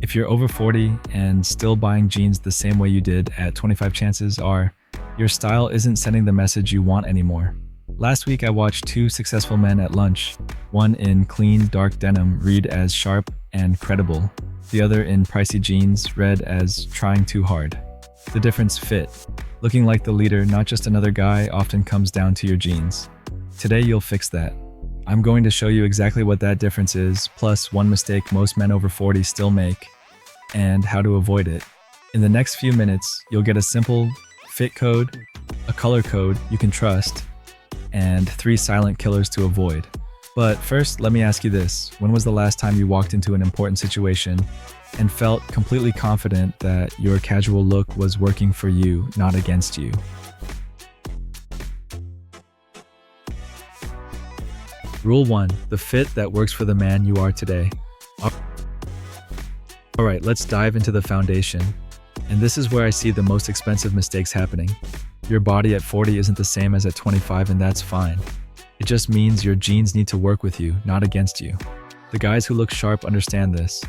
If you're over 40 and still buying jeans the same way you did at 25, chances are your style isn't sending the message you want anymore. Last week I watched two successful men at lunch, one in clean dark denim read as sharp and credible, the other in pricey jeans read as trying too hard. The difference: fit. Looking like the leader, not just another guy, often comes down to your jeans. Today you'll fix that. I'm going to show you exactly what that difference is, plus one mistake most men over 40 still make, and how to avoid it. In the next few minutes, you'll get a simple fit code, a color code you can trust, and 3 silent killers to avoid. But first, let me ask you this. When was the last time you walked into an important situation and felt completely confident that your casual look was working for you, not against you? Rule 1. The fit that works for the man you are today. Alright, let's dive into the foundation. And this is where I see the most expensive mistakes happening. Your body at 40 isn't the same as at 25, and that's fine. It just means your jeans need to work with you, not against you. The guys who look sharp understand this.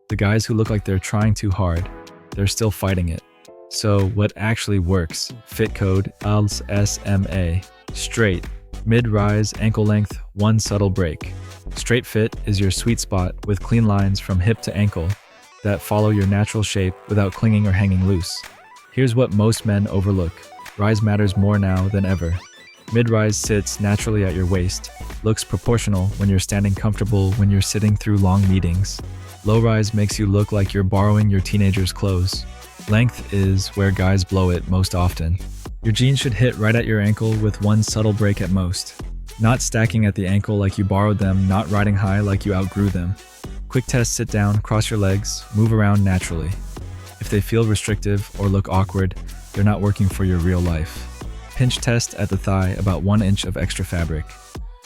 The guys who look like they're trying too hard, they're still fighting it. So what actually works? Fit code, SMA. Straight, mid-rise, ankle length, one subtle break. Straight fit is your sweet spot with clean lines from hip to ankle that follow your natural shape without clinging or hanging loose. Here's what most men overlook. Rise matters more now than ever. Mid-rise sits naturally at your waist, looks proportional when you're standing comfortable when you're sitting through long meetings. Low-rise makes you look like you're borrowing your teenager's clothes. Length is where guys blow it most often. Your jeans should hit right at your ankle with one subtle break at most. Not stacking at the ankle like you borrowed them, not riding high like you outgrew them. Quick test: sit down, cross your legs, move around naturally. If they feel restrictive or look awkward, they're not working for your real life. Pinch test at the thigh, about 1 inch of extra fabric.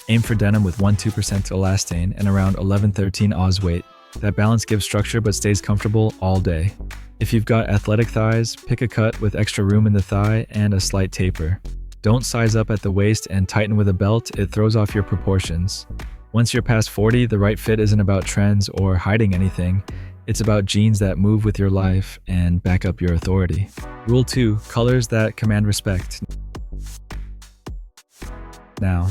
Aim for denim with 1-2% elastane and around 11-13 Oz weight. That balance gives structure but stays comfortable all day. If you've got athletic thighs, pick a cut with extra room in the thigh and a slight taper. Don't size up at the waist and tighten with a belt, it throws off your proportions. Once you're past 40, the right fit isn't about trends or hiding anything. It's about jeans that move with your life and back up your authority. Rule 2. Colors that command respect. Now,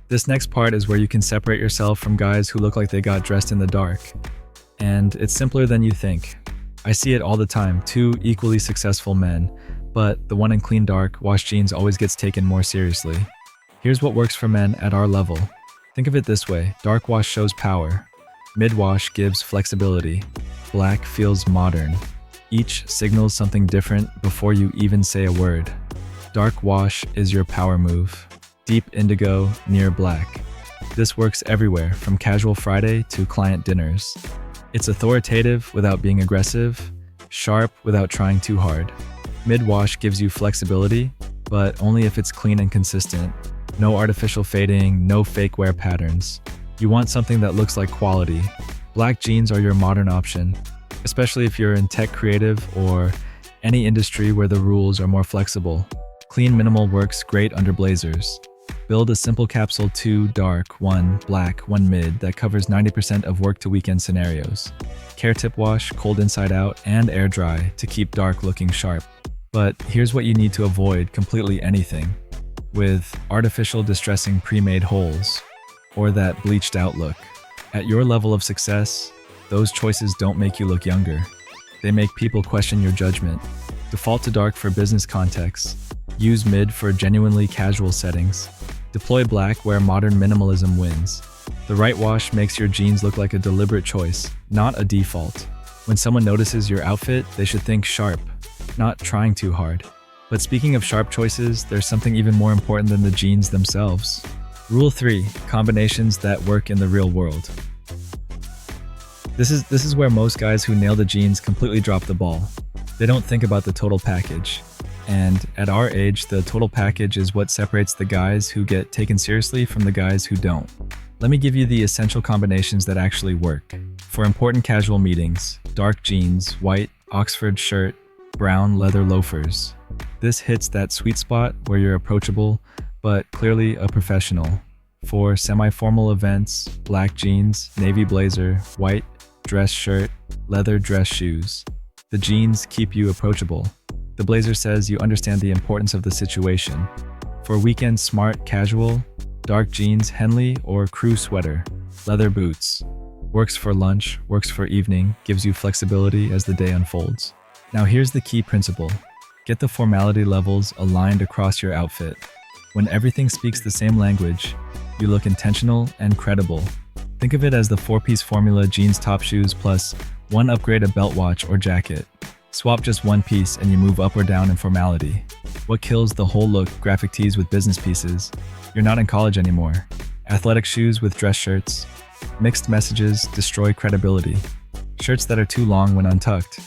this next part is where you can separate yourself from guys who look like they got dressed in the dark. And it's simpler than you think. I see it all the time, 2 equally successful men, but the one in clean dark wash jeans always gets taken more seriously. Here's what works for men at our level. Think of it this way: dark wash shows power. Mid-wash gives flexibility. Black feels modern. Each signals something different before you even say a word. Dark wash is your power move. Deep indigo, near black. This works everywhere, from casual Friday to client dinners. It's authoritative without being aggressive, sharp without trying too hard. Mid-wash gives you flexibility, but only if it's clean and consistent. No artificial fading, no fake wear patterns. You want something that looks like quality. Black jeans are your modern option, especially if you're in tech, creative, or any industry where the rules are more flexible. Clean minimal works great under blazers. Build a simple capsule: 2 dark, 1 black, 1 mid that covers 90% of work to weekend scenarios. Care tip wash, cold inside out, and air dry to keep dark looking sharp. But here's what you need to avoid: completely anything with artificial distressing pre-made holes or that bleached out look. At your level of success, those choices don't make you look younger. They make people question your judgment. Default to dark for business contexts. Use mid for genuinely casual settings. Deploy black where modern minimalism wins. The right wash makes your jeans look like a deliberate choice, not a default. When someone notices your outfit, they should think sharp, not trying too hard. But speaking of sharp choices, there's something even more important than the jeans themselves. Rule 3. Combinations that work in the real world. This is where most guys who nail the jeans completely drop the ball. They don't think about the total package. And at our age, the total package is what separates the guys who get taken seriously from the guys who don't. Let me give you the essential combinations that actually work. For important casual meetings: dark jeans, white Oxford shirt, brown leather loafers. This hits that sweet spot where you're approachable, but clearly a professional. For semi-formal events: black jeans, navy blazer, white dress shirt, leather dress shoes. The jeans keep you approachable. The blazer says you understand the importance of the situation. For weekend smart casual, dark jeans Henley or crew sweater. Leather boots. Works for lunch, works for evening, gives you flexibility as the day unfolds. Now here's the key principle. Get the formality levels aligned across your outfit. When everything speaks the same language, you look intentional and credible. Think of it as the 4-piece formula: jeans, top, shoes, plus one upgrade, a belt, watch, or jacket. Swap just one piece and you move up or down in formality. What kills the whole look? Graphic tees with business pieces. You're not in college anymore. Athletic shoes with dress shirts. Mixed messages destroy credibility. Shirts that are too long when untucked.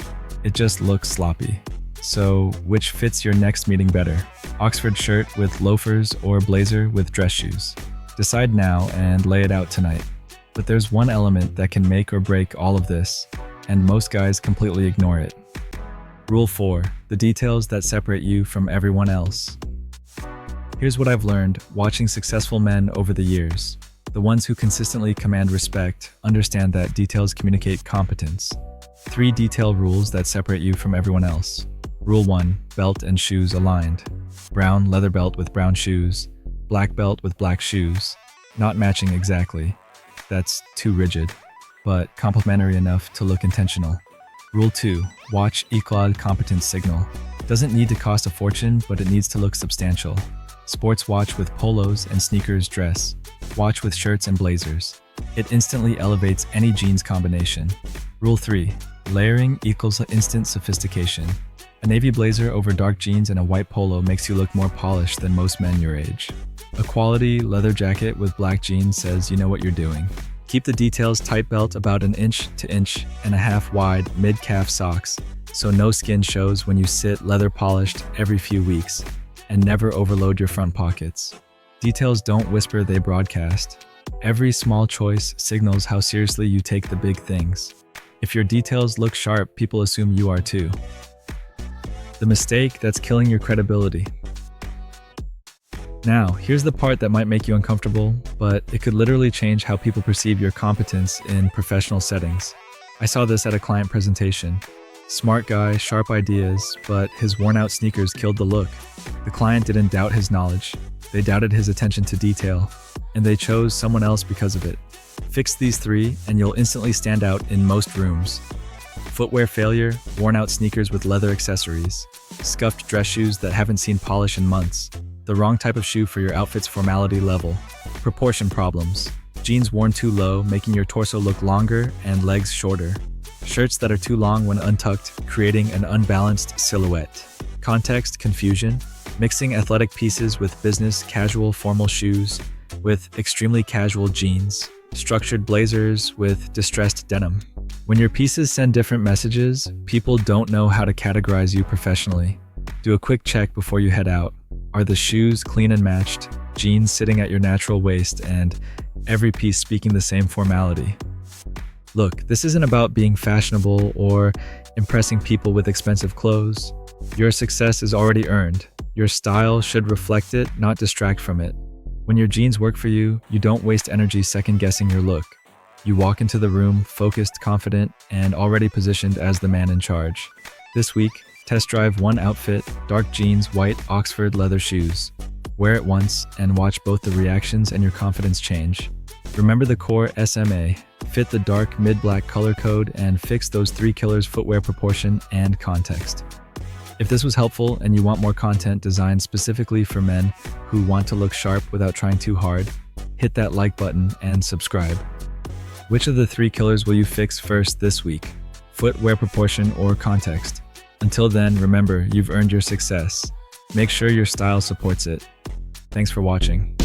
It just looks sloppy. So, which fits your next meeting better? Oxford shirt with loafers or blazer with dress shoes? Decide now and lay it out tonight. But there's one element that can make or break all of this, and most guys completely ignore it. Rule 4. The details that separate you from everyone else. Here's what I've learned watching successful men over the years. The ones who consistently command respect understand that details communicate competence. 3 detail rules that separate you from everyone else. Rule 1. Belt and shoes aligned. Brown leather belt with brown shoes. Black belt with black shoes. Not matching exactly. That's too rigid, but complementary enough to look intentional. Rule 2. Watch equal competence signal. Doesn't need to cost a fortune, but it needs to look substantial. Sports watch with polos and sneakers dress. Watch with shirts and blazers. It instantly elevates any jeans combination. Rule 3. Layering equals instant sophistication. A navy blazer over dark jeans and a white polo makes you look more polished than most men your age. A quality leather jacket with black jeans says you know what you're doing. Keep the details tight: belt about 1 to 1.5 inches wide, mid-calf socks, so no skin shows when you sit, leather polished every few weeks, and never overload your front pockets. Details don't whisper, they broadcast. Every small choice signals how seriously you take the big things. If your details look sharp, people assume you are too. The mistake that's killing your credibility. Now, here's the part that might make you uncomfortable, but it could literally change how people perceive your competence in professional settings. I saw this at a client presentation. Smart guy, sharp ideas, but his worn-out sneakers killed the look. The client didn't doubt his knowledge. They doubted his attention to detail, and they chose someone else because of it. Fix these 3 and you'll instantly stand out in most rooms. Footwear failure: worn-out sneakers with leather accessories. Scuffed dress shoes that haven't seen polish in months. The wrong type of shoe for your outfit's formality level. Proportion problems: jeans worn too low, making your torso look longer and legs shorter. Shirts that are too long when untucked, creating an unbalanced silhouette. Context confusion: mixing athletic pieces with business casual formal shoes, with extremely casual jeans. Structured blazers with distressed denim. When your pieces send different messages, people don't know how to categorize you professionally. Do a quick check before you head out. Are the shoes clean and matched, jeans sitting at your natural waist, and every piece speaking the same formality? Look, this isn't about being fashionable or impressing people with expensive clothes. Your success is already earned. Your style should reflect it, not distract from it. When your jeans work for you, you don't waste energy second-guessing your look. You walk into the room focused, confident, and already positioned as the man in charge. This week, test drive one outfit: dark jeans, white Oxford leather shoes. Wear it once and watch both the reactions and your confidence change. Remember the core SMA: fit the dark mid-black color code and fix those 3 killers: footwear, proportion, and context. If this was helpful and you want more content designed specifically for men who want to look sharp without trying too hard, hit that like button and subscribe. Which of the 3 killers will you fix first this week? Footwear, proportion, or context? Until then, remember, you've earned your success. Make sure your style supports it. Thanks for watching.